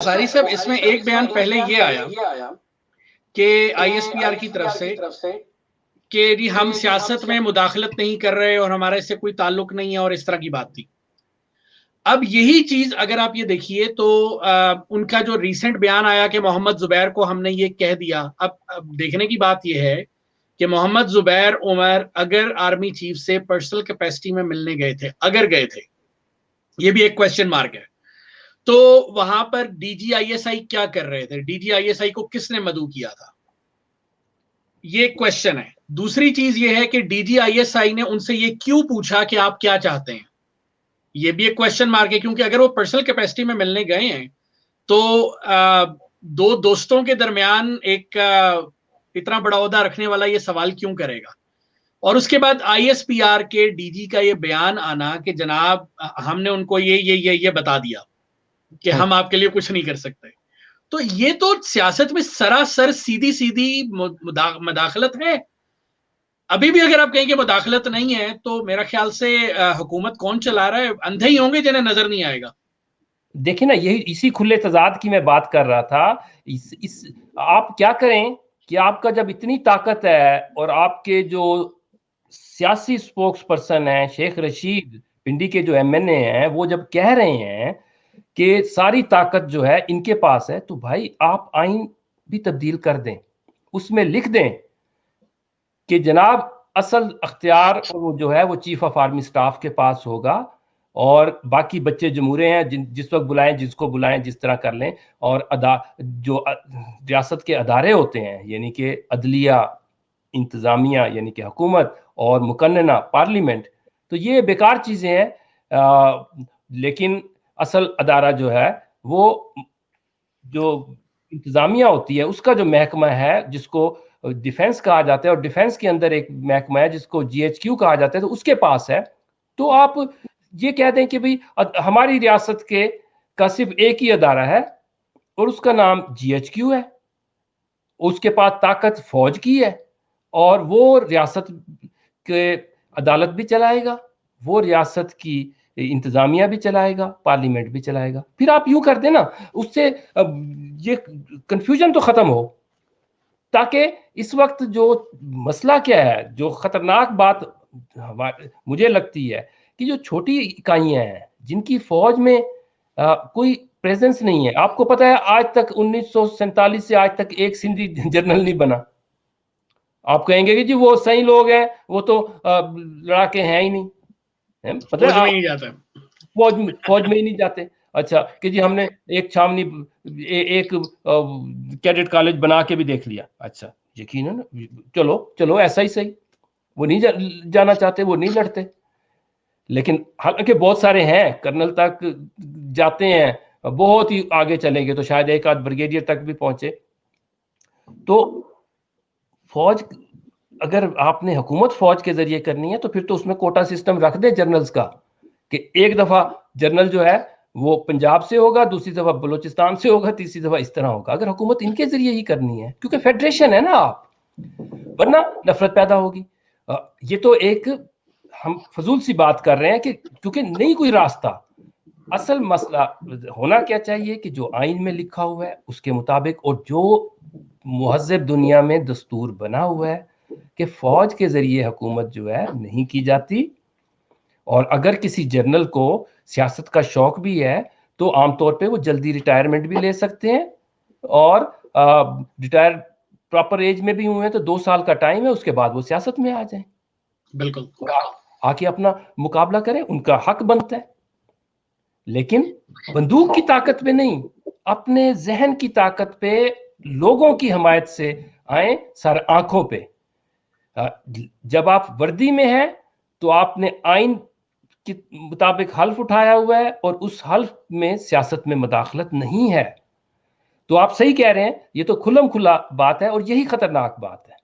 انصاری صاحب اس میں ایک بیان پہلے یہ آیا کہ آئی ایس پی آر کی طرف سے کہ جی ہم سیاست میں مداخلت نہیں کر رہے اور ہمارا اس سے کوئی تعلق نہیں ہے اور اس طرح کی بات تھی. اب یہی چیز اگر آپ یہ دیکھیے تو ان کا جو ریسنٹ بیان آیا کہ محمد زبیر کو ہم نے یہ کہہ دیا. اب دیکھنے کی بات یہ ہے کہ محمد زبیر عمر اگر آرمی چیف سے پرسنل کیپیسٹی میں ملنے گئے تھے، اگر گئے تھے، یہ بھی ایک کوشچن مارک ہے، تو وہاں پر D G I S I کیا کر رہے تھے؟ D G I S I کو کس نے مدعو کیا تھا؟ یہ ایک کوشچن ہے. دوسری چیز یہ ہے کہ D G I S I نے ان سے یہ کیوں پوچھا کہ آپ کیا چاہتے ہیں؟ یہ بھی ایک کوشچن مارک ہے، کیونکہ اگر وہ پرسنل کیپیسٹی میں ملنے گئے ہیں تو دو دوستوں کے درمیان ایک اتنا بڑا عہدہ رکھنے والا یہ سوال کیوں کرے گا؟ اور اس کے بعد آئی ایس پی آر کے ڈی جی کا یہ بیان آنا کہ جناب ہم نے ان کو یہ بتا دیا کہ ہم آپ کے لیے کچھ نہیں کر سکتے. تو یہ تو سیاست میں سراسر سیدھی مداخلت ہے. ابھی بھی اگر آپ کہیں کہ مداخلت نہیں ہے تو میرا خیال سے حکومت کون چلا رہا ہے؟ اندھے ہی ہوں گے جنہیں نظر نہیں آئے گا. دیکھیں نا، یہی اسی کھلے تضاد کی میں بات کر رہا تھا. آپ کیا کریں کہ آپ کا جب اتنی طاقت ہے اور آپ کے جو سیاسی سپوکس پرسن ہیں شیخ رشید پنڈی کے جو ایم این اے ہیں، وہ جب کہہ رہے ہیں کہ ساری طاقت جو ہے ان کے پاس ہے، تو بھائی آپ آئین بھی تبدیل کر دیں، اس میں لکھ دیں کہ جناب اصل اختیار وہ جو ہے وہ چیف آف آرمی سٹاف کے پاس ہوگا، اور باقی بچے جمہورے ہیں، جس وقت بلائیں جس کو بلائیں جس طرح کر لیں. اور جو ریاست کے ادارے ہوتے ہیں، یعنی کہ عدلیہ، انتظامیہ یعنی کہ حکومت، اور مقننہ پارلیمنٹ، تو یہ بیکار چیزیں ہیں. لیکن اصل ادارہ جو ہے وہ جو انتظامیہ ہوتی ہے، اس کا جو محکمہ ہے جس کو ڈیفنس کہا جاتا ہے، اور ڈیفنس کے اندر ایک محکمہ ہے جس کو جی ایچ کیو کہا جاتا ہے، تو اس کے پاس ہے. تو آپ یہ کہہ دیں کہ بھئی ہماری ریاست کے کا صرف ایک ہی ادارہ ہے اور اس کا نام جی ایچ کیو ہے، اس کے پاس طاقت فوج کی ہے، اور وہ ریاست کے عدالت بھی چلائے گا، وہ ریاست کی انتظامیہ بھی چلائے گا، پارلیمنٹ بھی چلائے گا. پھر آپ یوں کر دیں نا، اس سے یہ کنفیوژن تو ختم ہو. تاکہ اس وقت جو مسئلہ کیا ہے، جو خطرناک بات مجھے لگتی ہے کہ جو چھوٹی اکائیاں ہیں جن کی فوج میں کوئی پریزنس نہیں ہے. آپ کو پتہ ہے آج تک 1947 سے آج تک ایک سندھی جنرل نہیں بنا. آپ کہیں گے کہ جی وہ صحیح لوگ ہیں، وہ تو لڑاکے ہیں ہی نہیں، فوج میں ہی جاتا ہے، فوج میں ہی نہیں جاتے. اچھا کہ جی ہم نے ایک چھاونی ایک کیڈٹ کالج بنا کے بھی دیکھ لیا. اچھا یقیناً چلو ایسا ہی صحیح، وہ نہیں جانا چاہتے، وہ نہیں لڑتے. لیکن حالانکہ بہت سارے ہیں، کرنل تک جاتے ہیں، بہت ہی آگے چلیں گے تو شاید ایک آدھ بریگیڈیئر تک بھی پہنچے. تو فوج اگر آپ نے حکومت فوج کے ذریعے کرنی ہے تو پھر تو اس میں کوٹا سسٹم رکھ دیں جنرلز کا، کہ ایک دفعہ جنرل جو ہے وہ پنجاب سے ہوگا، دوسری دفعہ بلوچستان سے ہوگا، تیسری دفعہ اس طرح ہوگا. اگر حکومت ان کے ذریعے ہی کرنی ہے، کیونکہ فیڈریشن ہے نا آپ، ورنہ نفرت پیدا ہوگی. یہ تو ایک ہم فضول سی بات کر رہے ہیں کہ کیونکہ نہیں کوئی راستہ. اصل مسئلہ ہونا کیا چاہیے کہ جو آئین میں لکھا ہوا ہے اس کے مطابق، اور جو مہذب دنیا میں دستور بنا ہوا ہے کہ فوج کے ذریعے حکومت جو ہے نہیں کی جاتی. اور اگر کسی جنرل کو سیاست کا شوق بھی ہے تو عام طور پہ وہ جلدی ریٹائرمنٹ بھی لے سکتے ہیں، اور ریٹائر پراپر ایج میں بھی ہوئے ہیں تو 2 سال کا ٹائم ہے، اس کے بعد وہ سیاست میں آ جائیں. بالکل آ کے اپنا مقابلہ کریں، ان کا حق بنتا ہے. لیکن بندوق کی طاقت پہ نہیں، اپنے ذہن کی طاقت پہ، لوگوں کی حمایت سے آئیں، سر آنکھوں پہ. جب آپ وردی میں ہیں تو آپ نے آئین کے مطابق حلف اٹھایا ہوا ہے، اور اس حلف میں سیاست میں مداخلت نہیں ہے. تو آپ صحیح کہہ رہے ہیں، یہ تو کھلم کھلا بات ہے، اور یہی خطرناک بات ہے.